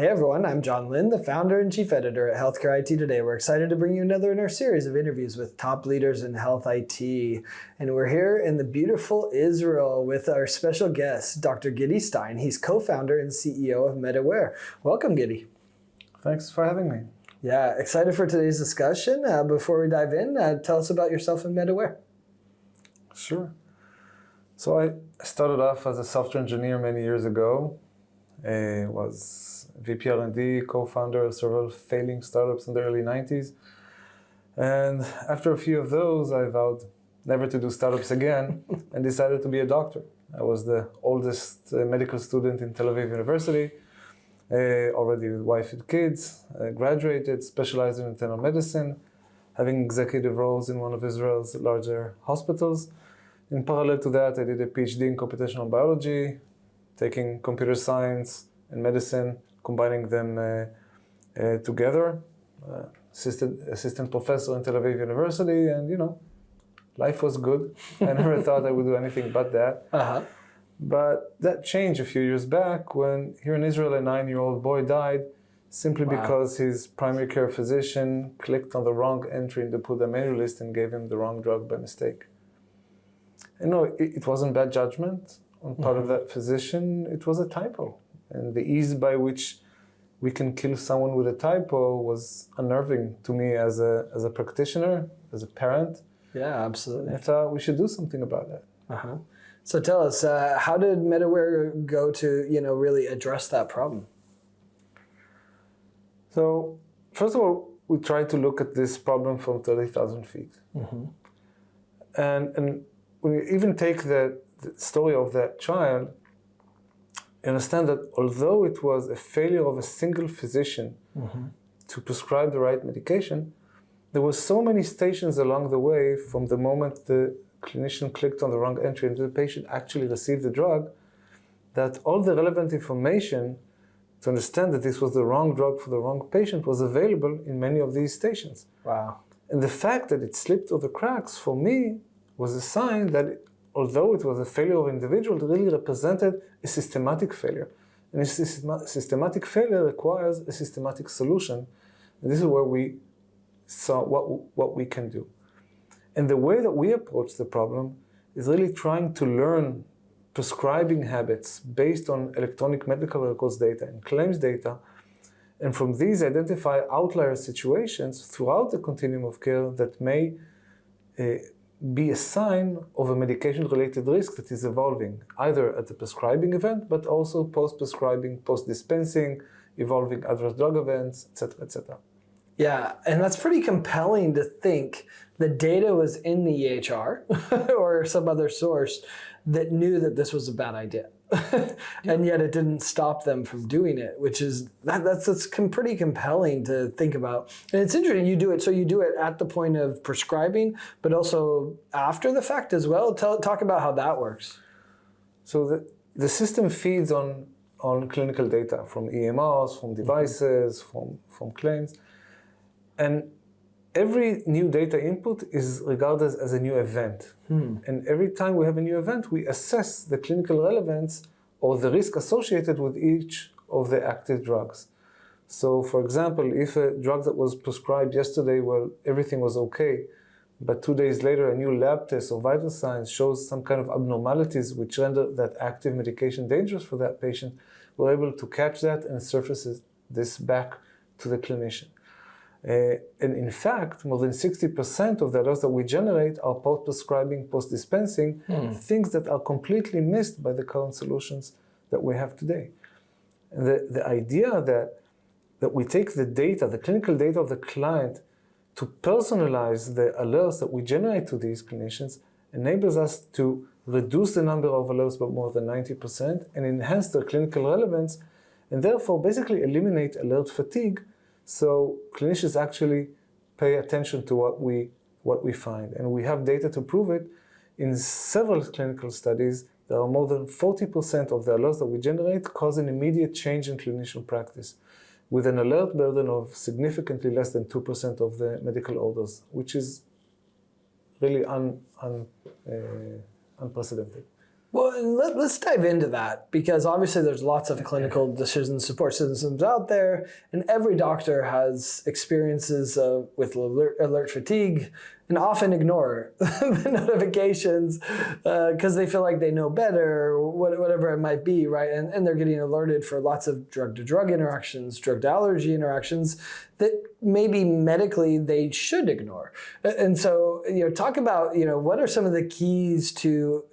Hey everyone, I'm John Lynn, the founder and chief editor at Healthcare IT Today. We're excited to bring you another in our series of interviews with top leaders in health IT. And we're here in the beautiful Israel with our special guest, Dr. Gidi Stein. He's co-founder and CEO of MedAware. Welcome, Gidi. Thanks for having me. Yeah, excited for today's discussion. Before we dive in, tell us about yourself and MedAware. Sure. So I started off as a software engineer many years ago. I was VP R&D, co-founder of several failing startups in the early 90s. And after a few of those, I vowed never to do startups again and decided to be a doctor. I was the oldest medical student in Tel Aviv University, already with wife and kids, graduated, specialized in internal medicine, having executive roles in one of Israel's larger hospitals. In parallel to that, I did a PhD in computational biology, taking computer science and medicine, combining them together. Assistant professor in Tel Aviv University, and life was good. I never thought I would do anything but that. But that changed a few years back when here in Israel a 9-year-old boy died simply because his primary care physician clicked on the wrong entry in the Put menu list and gave him the wrong drug by mistake. And no, it wasn't bad judgment on part of that physician, it was a typo. And the ease by which we can kill someone with a typo was unnerving to me as a practitioner, as a parent. Yeah, absolutely. I thought we should do something about that. So tell us, how did MedAware go to really address that problem? So first of all, we tried to look at this problem from 30,000 feet. And when you even take the story of that child, you understand that although it was a failure of a single physician to prescribe the right medication, there were so many stations along the way from the moment the clinician clicked on the wrong entry and the patient actually received the drug, that all the relevant information to understand that this was the wrong drug for the wrong patient was available in many of these stations. Wow. And the fact that it slipped through the cracks, for me, was a sign that although it was a failure of an individual, it really represented a systematic failure. And a systematic failure requires a systematic solution. And this is where we saw what we can do. And the way that we approach the problem is really trying to learn prescribing habits based on electronic medical records data and claims data, and from these identify outlier situations throughout the continuum of care that may be a sign of a medication-related risk that is evolving, either at the prescribing event, but also post-prescribing, post-dispensing, evolving adverse drug events, etc., etc. Yeah, and that's pretty compelling to think the data was in the EHR or some other source that knew that this was a bad idea. And yet it didn't stop them from doing it, which is, that's pretty compelling to think about. And it's interesting, you do it at the point of prescribing, but also after the fact as well. Talk about how that works. So the system feeds on clinical data from EMRs, from devices, from claims. And every new data input is regarded as a new event. And every time we have a new event, we assess the clinical relevance or the risk associated with each of the active drugs. So for example, if a drug that was prescribed yesterday, well, everything was okay, but 2 days later, a new lab test or vital signs shows some kind of abnormalities which render that active medication dangerous for that patient, we're able to catch that and surface this back to the clinician. And in fact, more than 60% of the alerts that we generate are post-prescribing, post-dispensing, things that are completely missed by the current solutions that we have today. And the idea that we take the data, the clinical data of the client, to personalize the alerts that we generate to these clinicians enables us to reduce the number of alerts by more than 90% and enhance their clinical relevance, and therefore basically eliminate alert fatigue. So clinicians actually pay attention to what we find. And we have data to prove it. In several clinical studies, there are more than 40% of the alerts that we generate cause an immediate change in clinician practice, with an alert burden of significantly less than 2% of the medical orders, which is really unprecedented. Well, and let's dive into that, because obviously there's lots of clinical decision support systems out there, and every doctor has experiences with alert fatigue and often ignore the notifications because they feel like they know better, or whatever it might be, right? And they're getting alerted for lots of drug-to-drug interactions, drug-to-allergy interactions that maybe medically they should ignore. And so, talk about, what are some of the keys to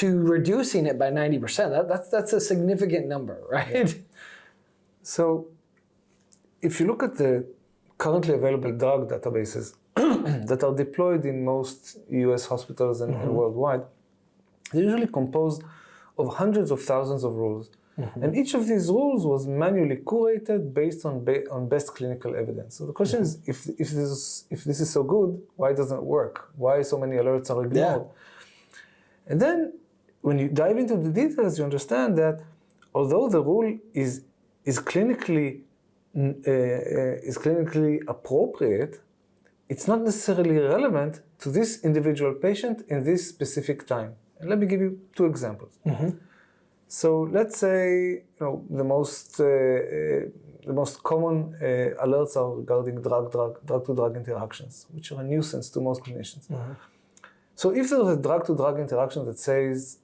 reducing it by 90%. That's a significant number, right? Yeah. So if you look at the currently available drug databases that are deployed in most US hospitals and worldwide, they're usually composed of hundreds of thousands of rules. And each of these rules was manually curated based on best clinical evidence. So the question is, if this is so good, why doesn't it work? Why so many alerts are ignored? Yeah. And then when you dive into the details, you understand that although the rule is clinically appropriate, it's not necessarily relevant to this individual patient in this specific time. And let me give you two examples. So let's say the most common alerts are regarding drug-to-drug interactions, which are a nuisance to most clinicians. So if there's a drug-to-drug interaction that says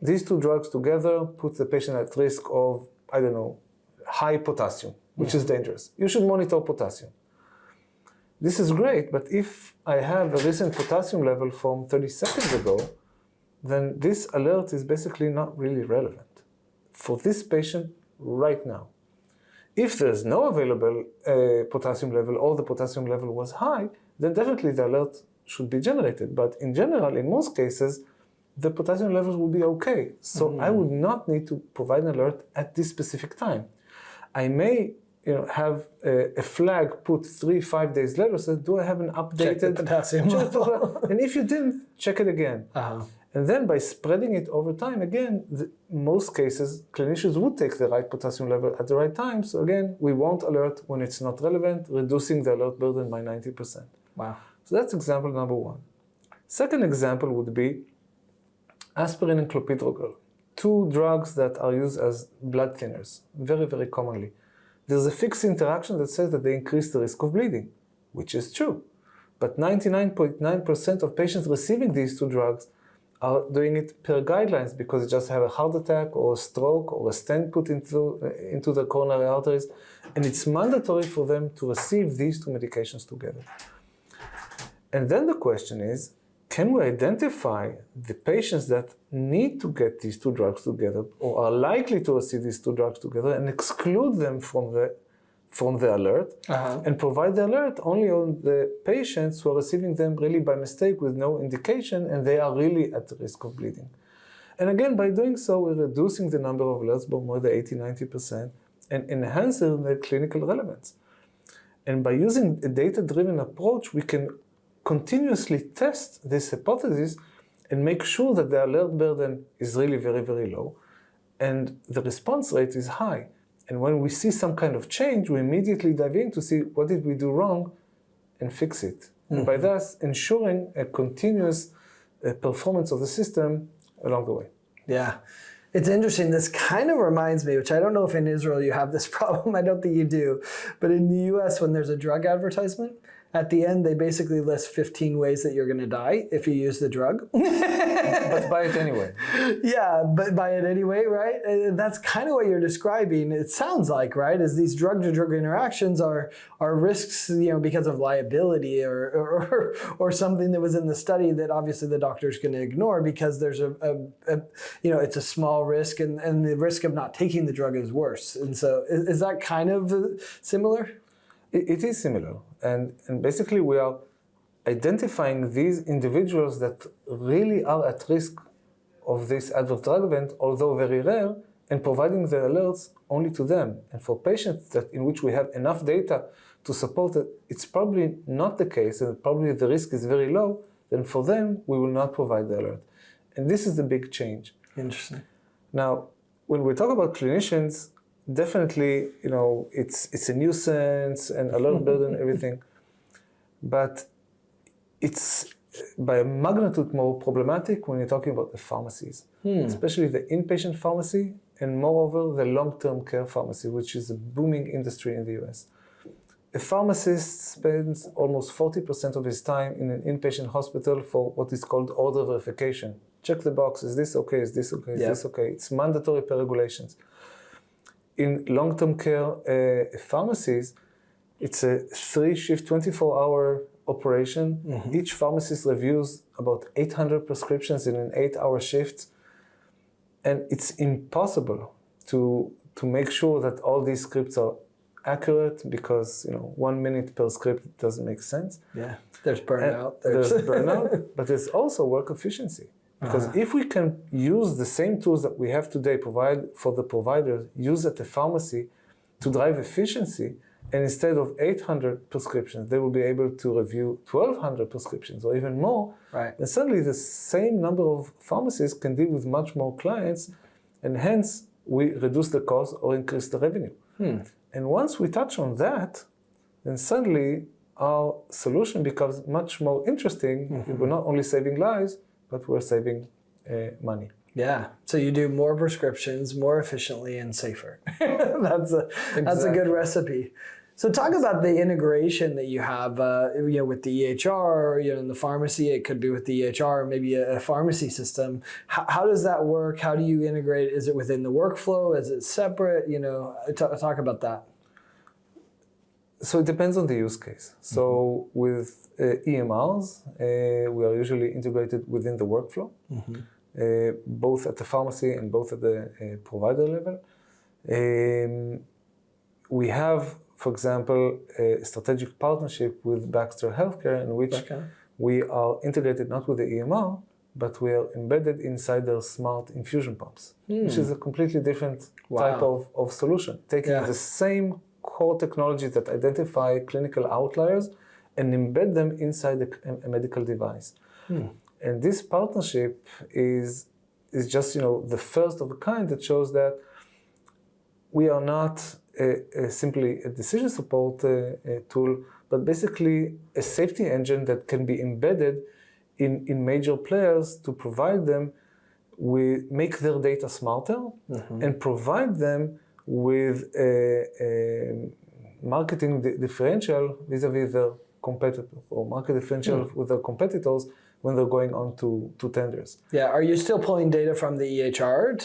these two drugs together put the patient at risk of, high potassium, which is dangerous. You should monitor potassium. This is great, but if I have a recent potassium level from 30 seconds ago, then this alert is basically not really relevant for this patient right now. If there's no available potassium level, or the potassium level was high, then definitely the alert should be generated. But in general, in most cases, the potassium levels will be okay. So I would not need to provide an alert at this specific time. I may have a flag put 3-5 days later, so do I have an updated check the potassium level? And if you didn't, check it again. And then by spreading it over time, again, most cases, clinicians would take the right potassium level at the right time. So again, we won't alert when it's not relevant, reducing the alert burden by 90%. Wow. So that's example number one. Second example would be aspirin and clopidogrel, two drugs that are used as blood thinners, very, very commonly. There's a fixed interaction that says that they increase the risk of bleeding, which is true. But 99.9% of patients receiving these two drugs are doing it per guidelines because they just have a heart attack or a stroke or a stent put into the coronary arteries, and it's mandatory for them to receive these two medications together. And then the question is, can we identify the patients that need to get these two drugs together or are likely to receive these two drugs together and exclude them from the alert and provide the alert only on the patients who are receiving them really by mistake with no indication and they are really at the risk of bleeding. And again, by doing so, we're reducing the number of alerts by more than 80-90% and enhancing their clinical relevance. And by using a data-driven approach, we can continuously test this hypothesis and make sure that the alert burden is really very, very low and the response rate is high. And when we see some kind of change, we immediately dive in to see what did we do wrong and fix it. And by thus ensuring a continuous performance of the system along the way. Yeah. It's interesting. This kind of reminds me, which I don't know if in Israel you have this problem. I don't think you do. But in the US, when there's a drug advertisement, at the end, they basically list 15 ways that you're going to die if you use the drug. But buy it anyway. Yeah, but buy it anyway, right? And that's kind of what you're describing. It sounds like, right? Is these drug-to-drug interactions are risks, because of liability or something that was in the study that obviously the doctor's going to ignore because there's it's a small risk and the risk of not taking the drug is worse. And so is that kind of similar? It is similar. And basically we are identifying these individuals that really are at risk of this adverse drug event, although very rare, and providing the alerts only to them. And for patients in which we have enough data to support that it's probably not the case and probably the risk is very low, then for them, we will not provide the alert. And this is the big change. Interesting. Now, when we talk about clinicians, definitely, it's a nuisance and alert burden, everything. But it's by a magnitude more problematic when you're talking about the pharmacies, especially the inpatient pharmacy and moreover the long-term care pharmacy, which is a booming industry in the US. A pharmacist spends almost 40% of his time in an inpatient hospital for what is called order verification. Check the box, is this okay, is this okay, is this okay? It's mandatory per regulations. In long-term care pharmacies, it's a 3-shift, 24-hour operation. Each pharmacist reviews about 800 prescriptions in an 8-hour shift. And it's impossible to make sure that all these scripts are accurate because 1 minute per script doesn't make sense. Yeah, there's burnout. There's burnout, but there's also work efficiency. Because if we can use the same tools that we have today, provide for the providers, use at the pharmacy to drive efficiency, and instead of 800 prescriptions, they will be able to review 1,200 prescriptions or even more. Right. And suddenly the same number of pharmacists can deal with much more clients, and hence we reduce the cost or increase the revenue. And once we touch on that, then suddenly our solution becomes much more interesting. We're not only saving lives, but we're saving money. Yeah, so you do more prescriptions more efficiently and safer. That's a good recipe. So talk about the integration that you have, with the EHR, in the pharmacy. It could be with the EHR, maybe a pharmacy system. How does that work? How do you integrate? Is it within the workflow? Is it separate? Talk about that. So it depends on the use case. So with EMRs, we are usually integrated within the workflow, both at the pharmacy and both at the provider level. We have, for example, a strategic partnership with Baxter Healthcare in which we are integrated not with the EMR, but we are embedded inside their smart infusion pumps, which is a completely different type of solution, taking the same core technology that identify clinical outliers and embed them inside a medical device. And this partnership is just the first of a kind that shows that we are not simply a decision support tool, but basically a safety engine that can be embedded in major players to provide them make their data smarter and provide them with a marketing differential vis-a-vis their competitor, or market differential with their competitors when they're going on to tenders. Yeah, are you still pulling data from the EHR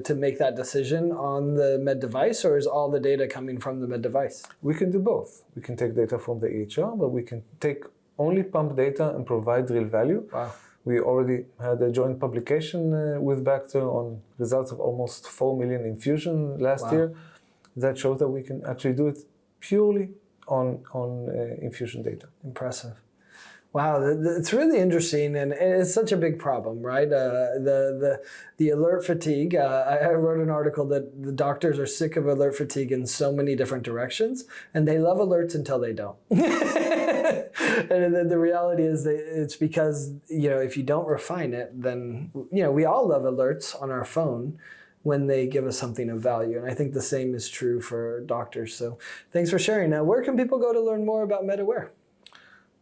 to make that decision on the med device, or is all the data coming from the med device? We can do both. We can take data from the EHR, but we can take only pump data and provide real value. Wow. We already had a joint publication with Baxter on results of almost 4 million infusion last year. That shows that we can actually do it purely on infusion data. Impressive. Wow, it's really interesting, and it's such a big problem, right? The alert fatigue. I wrote an article that the doctors are sick of alert fatigue in so many different directions, and they love alerts until they don't. And the reality is that it's because, if you don't refine it, then, we all love alerts on our phone when they give us something of value. And I think the same is true for doctors. So thanks for sharing. Now, where can people go to learn more about MedAware?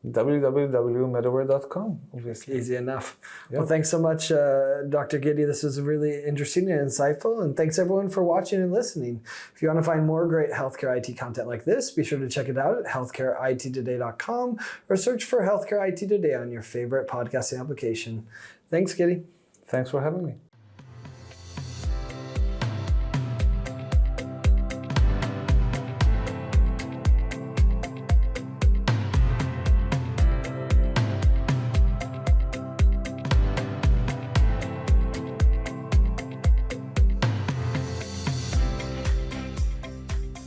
www.medaware.com, obviously. Easy enough. Yep. Well, thanks so much, Dr. Gidi. This was really interesting and insightful. And thanks everyone for watching and listening. If you want to find more great healthcare IT content like this, be sure to check it out at healthcareittoday.com or search for Healthcare IT Today on your favorite podcasting application. Thanks, Gidi. Thanks for having me.